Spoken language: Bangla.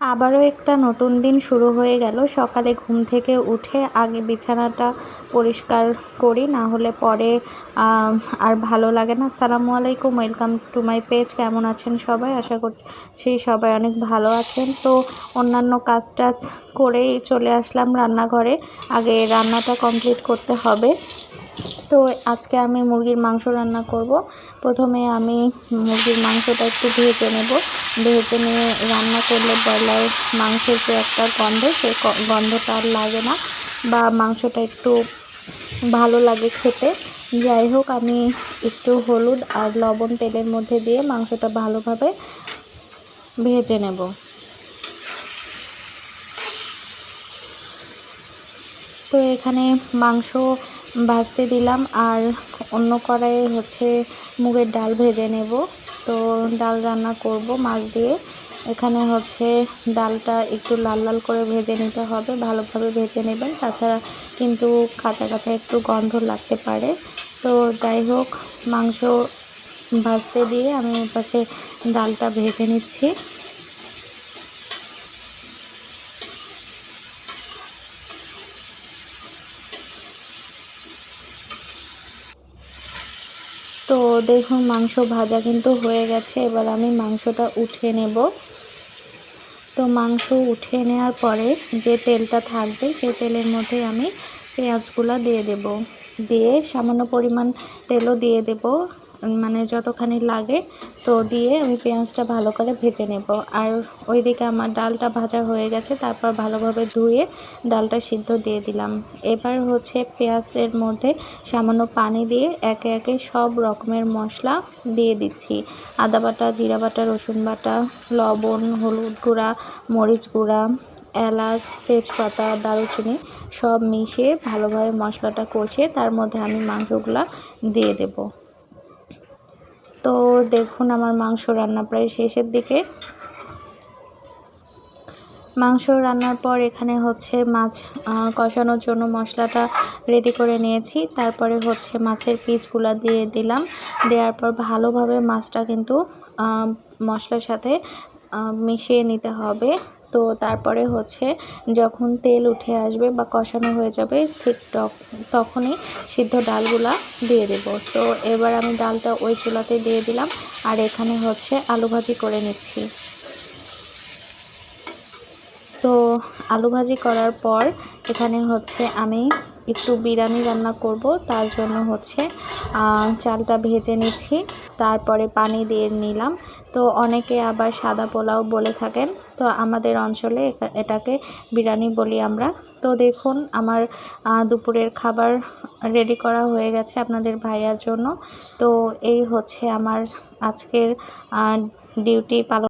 আবারও একটা নতুন দিন শুরু হয়ে গেল। সকালে ঘুম থেকে উঠে আগে বিছানাটা পরিষ্কার করি, না হলে পরে আর ভালো লাগে না। আসসালামু আলাইকুম, ওয়েলকাম টু মাই পেজ। কেমন আছেন সবাই? আশা করছি সবাই অনেক ভালো আছেন। তো অন্যান্য কাজ টাজ করেই চলে আসলাম রান্নাঘরে। আগে রান্নাটা কমপ্লিট করতে হবে। তো আজকে আমি মুরগির মাংস রান্না করব। প্রথমে আমি মুরগির মাংসটা একটু ভেজে নেব। ভেজে নিয়ে রান্না করলে ব্রয়লার মাংসের যে একটা গন্ধ, সেই গন্ধটা আর লাগে না, বা মাংসটা একটু ভালো লাগে খেতে। যাই হোক, আমি একটু হলুদ আর লবণ তেলের মধ্যে দিয়ে মাংসটা ভালোভাবে ভেজে নেব। তো এখানে মাংস ভাজতে দিলাম, আর অন্য কড়াইয়ে মুগের ডাল ভেজে নেব। তো ডাল রান্না করব মাছ দিয়ে। এখানে ডালটা একটু লাল লাল করে ভেজে নিতে হবে, ভালোভাবে ভেজে নেবেন, তাছাড়া কিন্তু কাঁচা কাঁচা একটু গন্ধ লাগতে পারে। তো যাই হোক, মাংস ভাজতে দিয়ে আমি পাশে ডালটা ভেজে নিচ্ছি। তো দেখুন, মাংস ভাজা কিন্তু হয়ে গেছে। এবার আমি মাংসটা উঠিয়ে নেব। তো মাংস উঠিয়ে নেওয়ার পরে যে তেলটা থাকবে, সেই তেলের মধ্যে আমি পেঁয়াজগুলো দিয়ে দেব। দিয়ে সামান্য পরিমাণ তেলও দিয়ে দেব, মানে যতখানি লাগে। তো দিয়ে আমি পেঁয়াজটা ভালো করে ভেজে নেব। আর ওইদিকে আমার ডালটা ভাজা হয়ে গেছে। তারপর ভালোভাবে ধুয়ে ডালটা সিদ্ধ দিয়ে দিলাম। এবার পেঁয়াজের মধ্যে সামান্য পানি দিয়ে একে একে সব রকমের মশলা দিয়ে দিচ্ছি। আদা বাটা, জিরা বাটা, রসুন বাটা, লবণ, হলুদ গুঁড়া, মরিচ গুঁড়া, এলাচ, তেজপাতা, দারুচিনি সব মিশিয়ে ভালোভাবে মশলাটা কষিয়ে তার মধ্যে আমি মাংসগুলা দিয়ে দেব। তো দেখুন, আমার মাংস রান্না প্রায় শেষের দিকে। মাংস রান্নার পর এখানে মাছ কষানোর জন্য মশলাটা রেডি করে নিয়েছি। তারপরে মাছের পিসগুলা দিয়ে দিলাম। দেওয়ার পর ভালোভাবে মাছটা কিন্তু মশলার সাথে মিশিয়ে নিতে হবে। তো তারপরে যখন তেল উঠে আসবে বা কষানো হয়ে যাবে, ঠিক তখনই সিদ্ধ ডালগুলা দিয়ে দেব। তো এবার আমি ডালটা ওই চুলাতে দিয়ে দিলাম, আর এখানে আলু ভাজি করে নিচ্ছি। তো আলু ভাজি করার পর এখানে আমি একটু বিরিয়ানি রান্না করব। তার জন্য চালটা ভেজে নিচ্ছি, তারপরে পানি দিয়ে নিলাম। তো অনেকে আবার সাদা পোলাও বলে থাকেন, তো আমাদের অঞ্চলে এটাকে বিরিয়ানি বলি আমরা। তো দেখুন, আমার দুপুরের খাবার রেডি করা হয়ে গেছে আপনাদের ভাইয়ার জন্য। তো এই আমার আজকের ডিউটি পালন।